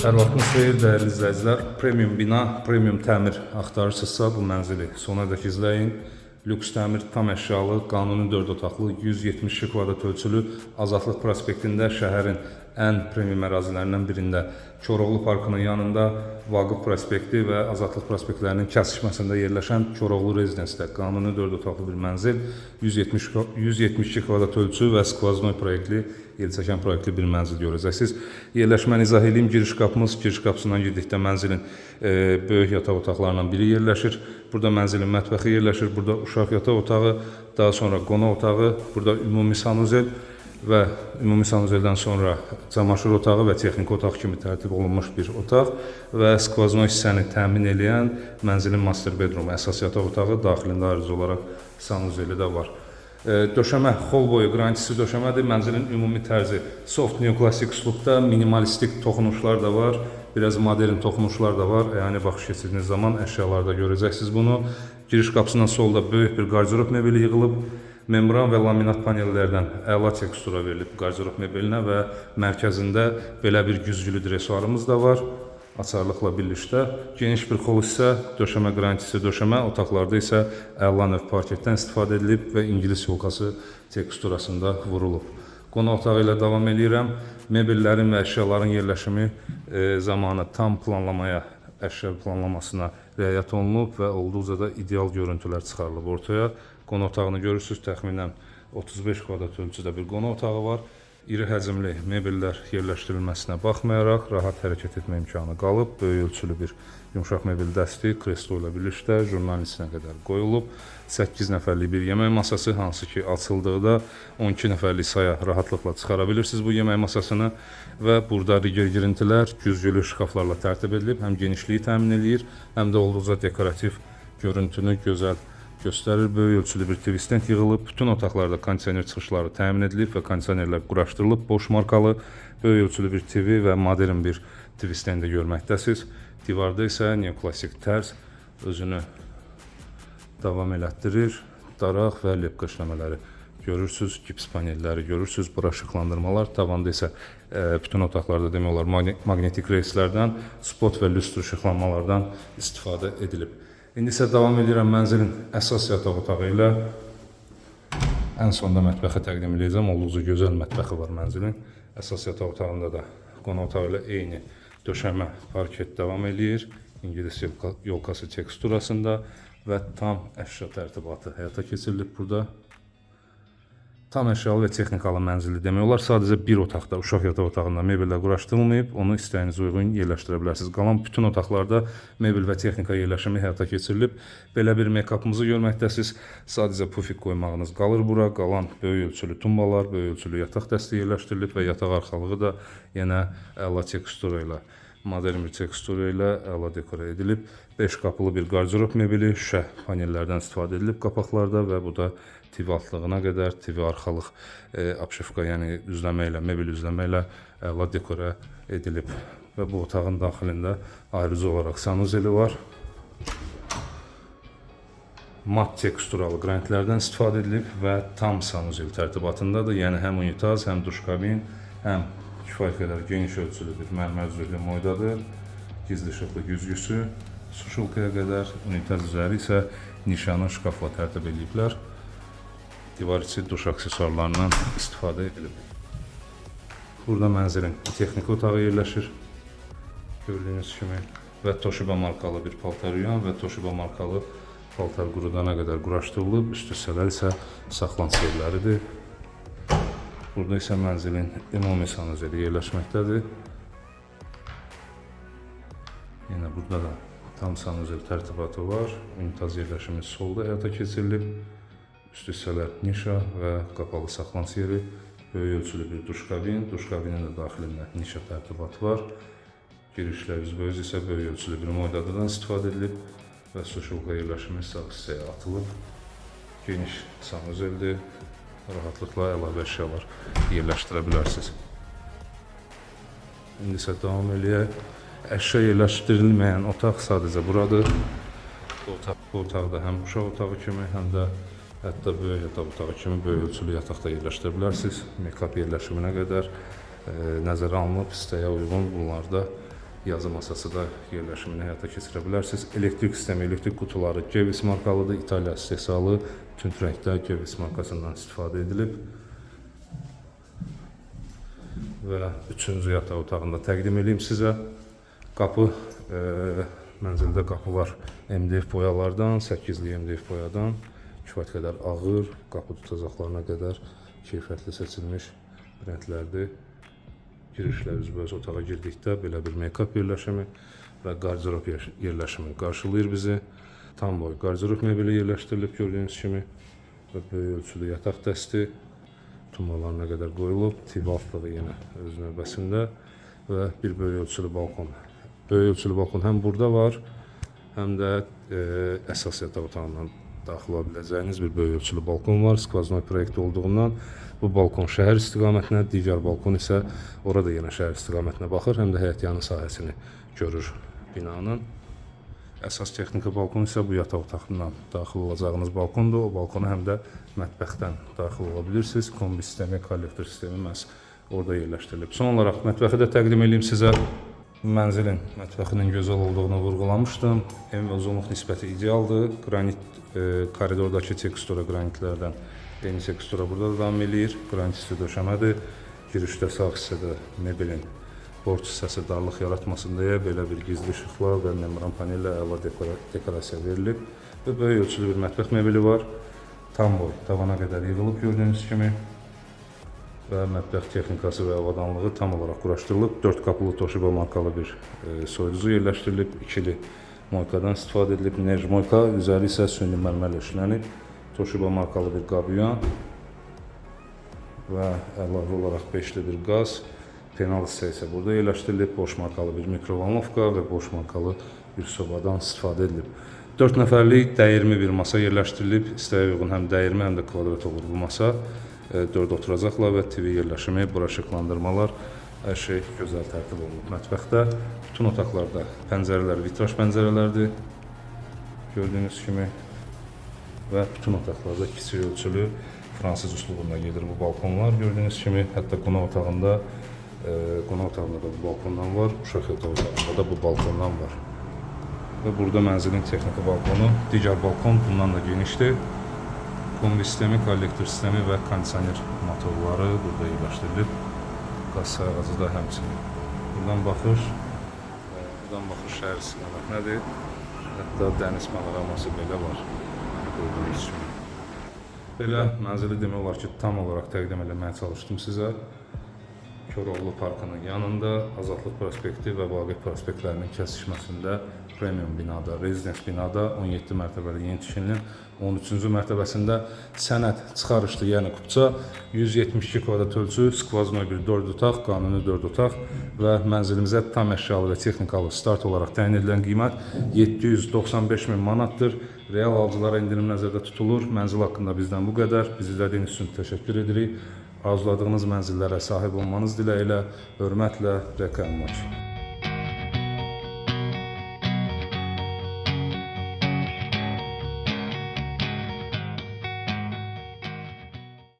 Hər vaxtınız xeyir, dəyərli izləyicilər. Premium bina, premium təmir axtarırsınızsa bu mənzili sonadək izləyin. Lüks təmir, tam əşyalı, qanuni 4 otaqlı, 172 kvadrat ölçülü, Azadlıq prospektində şəhərin ən premium ərazilərindən birində, Koroğlu parkının yanında Vaqif prospekti və Azadlıq prospektlərinin kəsişməsində yerləşən Koroğlu rezidensidə qanuni 4 otaqlı bir mənzil, 172 kvadrat ölçü və skvaznoy proyektli, yelçəkən proyektli bir mənzil görəcəksiniz. Yerləşməni izah edeyim. Giriş qapımız, giriş qapısından girdikdə mənzilin böyük yataq otaqlarından biri yerləşir. Burada mənzilin mətbəxi yerləşir. Burada uşaq yataq otağı, daha sonra qonaq otağı, burada ümumi sanuzel və ümumi sanuzeldən sonra camaşır otağı və texniki otaq kimi tərtib olunmuş bir otaq və skvaznoy hissəni təmin edən mənzilin master bedroom, əsas yataq otağı, daxilində ayrıca olaraq sanuzeli də var. Döşəmə, xol boyu qrantisi döşəmədir. Mənzilin ümumi tərzi soft neoklasik üslubda, minimalistik toxunuşlar da var, biraz modern toxunuşlar da var. Yəni baxış keçirdiyiniz zaman əşyalarda görəcəksiniz bunu. Giriş qapısından solda böyük bir qardirob mebeli yığılıb. Membran və laminat panellərdən əla tekstura verilib qardirob mebelinə və mərkəzində belə bir güzgülü dresuarımız da var. Açarlıqla birlikdə geniş bir xol hissə, döşəmə qrantisi döşəmə, otaqlarda isə əla növ parketdən istifadə edilib və ingilis yolkası teksturasında vurulub. Qonaq otağı ilə davam edirəm. Mebellərin və əşyaların yerləşimi zamanı tam planlamaya, əşya planlamasına riayət olunub və olduqca da ideal görüntülər çıxarılıb ortaya. Qonaq otağını görürsünüz, təxminən 35 kvadrat ölçüdə bir qonaq otağı var. İri həcmli mebellər yerləşdirilməsinə baxmayaraq rahat hərəkət etmə imkanı qalıb. Böyük ölçülü bir yumşaq mebel dəsti kreslo ilə birlikdə jurnalin içinə qədər qoyulub. 8 nəfərlik bir yemək masası, hansı ki açıldıqda 12 nəfərlik saya rahatlıqla çıxara bilirsiniz bu yemək masasını və burada rigel girintilər güzgülü şkaflarla tərtib edilib. Həm genişliyi təmin edir, həm də olduqca dekorativ görüntünü gözəl göstərir. Böyük ölçülü bir TV stand yığılıb. Bütün otaqlarda kondisioner çıxışları təmin edilib və kondisionerlər quraşdırılıb. Boş markalı böyük ölçülü bir TV və modern bir TV standi görməkdəsiz. Divarda isə neoklasik tərz özünü davam elətdirir. Daraq və lepka işləmələri görürsünüz, gips panelləri görürsünüz, bura işıqlandırmalar. Tavanda isə bütün otaqlarda demək olar maqnetik reyslərdən, spot və lüstr işıqlanmalardan istifadə edilib. İndi isə davam edirəm mənzilin əsas yataq otağı ilə. Ən sonda mətbəxi təqdim edəcəm. Olduqca gözəl mətbəxi var mənzilin. Əsas yataq otağında da qonaq otağı ilə eyni döşəmə parket davam edir. İngilis yolkası teksturasında və tam əşya tərtibatı həyata keçirilib burada. Tam əşyalı və texnikalı mənzilli demək olar. Sadəcə bir otaqda, uşaq yataq otağında mebellər quraşdırılmayıb, onu istəyinizə uyğun yerləşdirə bilərsiniz. Qalan bütün otaqlarda mebel və texnika yerləşimi həyata keçirilib. Belə bir make-up'ımızı görməkdəsiz. Sadəcə pufik qoymağınız qalır bura. Qalan böyük ölçülü tumbalar, böyük ölçülü yataq dəsti yerləşdirilib və yataq arxalığı da yenə əla tekstura ilə, modern bir tekstura ilə əla dekora edilib. 5 qapılı bir qardirob mebeli, şüşə panellərdən istifadə edilib qapaqlarda və bu da TV altlığına qədər, TV arxalıq apşifka, yəni üzləmə ilə, mebel üzləmə ilə əla dekora edilib. Və bu otağın daxilində ayrıca olaraq sanuzeli var. Mat teksturalı qrantlərdən istifadə edilib və tam sanuzel tərtibatındadır. Yəni həm unitaz, həm duş kabin, həm kifayət qədər geniş ölçülü bir mərmər üzərli moydadır. Gizli işıqlı güzgüsü, suşulkaya qədər, unitaz üzəri isə nişanı şkafla tərtib ediblər. Divar içi duş aksesuarlarından istifadə edilib. Burada mənzilin texniki otağı yerləşir. Gördüyünüz kimi və Toshiba markalı bir paltar yuyan və Toshiba markalı paltar qurudana qədər quraşdırılıb. Üst hissələr isə saxlanış yerləridir. Burada isə mənzilin ümumi sanuzeli yerləşməkdədir. Yenə burada da tam sanuzel tərtibatı var. Unitaz yerləşimi solda həyata keçirilib. Üst hissələr nişa və qapalı saxlanış yeri, böyük ölçülü bir duş kabin, duş kabinin də daxilində nişa tərtibatı var. Girişlə üzbəüz isə böyük ölçülü bir moydadan istifadə edilib və suşulka yerləşimi sağ hissəyə atılıb. Geniş sanuzeldir, rahatlıqla əlavə əşyalar yerləşdirə bilərsiniz. İndi isə davam eləyək. Əşya yerləşdirilməyən otaq sadəcə buradır. Bu otaqda həm uşaq otağı kimi, həm də hətta böyük yataq otağı kimi böyük ölçülü yataqda yerləşdirə bilərsiniz. Make-up yerləşiminə qədər nəzərə alınıb, istəyə uyğun bunlarda yazı masası da yerləşimini həyata keçirə bilərsiniz. Elektrik sistemi, elektrik qutuları Gevis markalıdır. İtaliya istehsalı tünd rəngdə Gevis markasından istifadə edilib. Və üçüncü yataq otağında təqdim edeyim sizə. Qapı, mənzildə qapı var MDF boyalardan, 8'li MDF boyadan. Kifayət qədər ağır, qapı tutacaqlarına qədər keyfiyyətli seçilmiş brendlərdir. Girişlər üzbəüz otağa girdikdə belə bir make-up yerləşimi və qardirob yerləşimi qarşılayır bizi. Tam boy qardirob mebeli yerləşdirilib gördüyünüz kimi və böyük ölçülü yataq dəsti tumalarına qədər qoyulub. TV altlığı yenə öz növbəsində və bir böyük ölçülü balkon. Böyük ölçülü balkon həm burada var, həm də əsas yataq otağından daxil ola biləcəyiniz bir böyük ölçülü balkon var. Skvaznoy proyekti olduğundan bu balkon şəhər istiqamətinə, digər balkon isə orada yenə şəhər istiqamətinə baxır, həm də həyətyanı sahəsini görür binanın. Əsas texniki balkon isə bu yataq otağından daxil olacağınız balkondur. O balkona həm də mətbəxdən daxil ola bilirsiniz. Kombi sistemi, kollektor sistemi məhz orada yerləşdirilib. Son olaraq mətbəxi də təqdim edeyim sizə. Mənzilin mətbəxinin gözəl olduğunu vurğulamışdım. En və uzunluq nisbəti idealdır. Qranit koridordakı tekstura qranitlərdən eyni tekstura burada da davam eləyir. Qranit üstü döşəmədir. Girişdə sağ hissədə mebelin borç hissəsi darlıq yaratmasın deyə belə bir gizli işıqlar və membran panellə əla dekorasiya verilib. Və böyük ölçülü bir mətbəx mebeli var. Tam boy tavana qədər yığılıb gördüyünüz kimi. Və mətbəx texnikası və avadanlığı tam olaraq quraşdırılıb. 4 qapılı Toshiba markalı bir soyuducu yerləşdirilib. İkili moykadan istifadə edilib. Nerj moyka, üzəri isə süni mərmərlə işlənib. Toshiba markalı bir qabyan və əlavə olaraq 5'li bir qaz. Penal hissə isə burada yerləşdirilib. Boş markalı bir mikrovalnovka və boş markalı bir sobadan istifadə edilib. 4 nəfərlik dəyirmi bir masa yerləşdirilib. İstəyə uyğun həm dəyirmi, həm də kvadrat olur bu masa. 4 oturacaqlar və TV yerləşimi, bura işıqlandırmalar, hər şey gözəl tərtib olunub mətbəxdə. Bütün otaqlarda pəncərələr vitraj pəncərələrdir. Gördüyünüz kimi və bütün otaqlarda kiçik ölçülü fransız üslubunda gedir bu balkonlar. Gördüyünüz kimi hətta qonaq otağında da bu balkondan var, uşaq yataq otağında da bu balkondan var. Və burada mənzilin texniki balkonu, digər balkon bundan da genişdir. Kombi sistemi, kollektor sistemi və kondisioner motorları burada yerləşdirilib. Qaz sayğacı da həmçinin. Buradan baxır şəhər istiqamətindədir. Hətta dəniz panoraması belə var. Gördüyünüz kimi. Belə mənzili demək olar ki, tam olaraq təqdim etməyə çalışdım sizə. Koroğlu Parkının yanında, Azadlıq prospekti və Vaqif prospektlərinin kəsişməsində premium binada, rezidens binada 17 mərtəbəli yeni tikilinin 13-cü mərtəbəsində sənəd çıxarışlı, yəni kupça 172 kvadrat ölçü, skvaznoy bir 4 otaq, qanuni 4 otaq və mənzilimizə tam əşyalı və texnikalı start olaraq təyin edilən qiymət 795.000 manatdır. Real alıcılara indirim nəzərdə tutulur. Mənzil haqqında bizdən bu qədər. Bizi izlədiyiniz üçün təşəkkür edirik. Arzuladığınız mənzillərə sahib olmanız diləyilə, hörmətlə, Rəqəm Maç.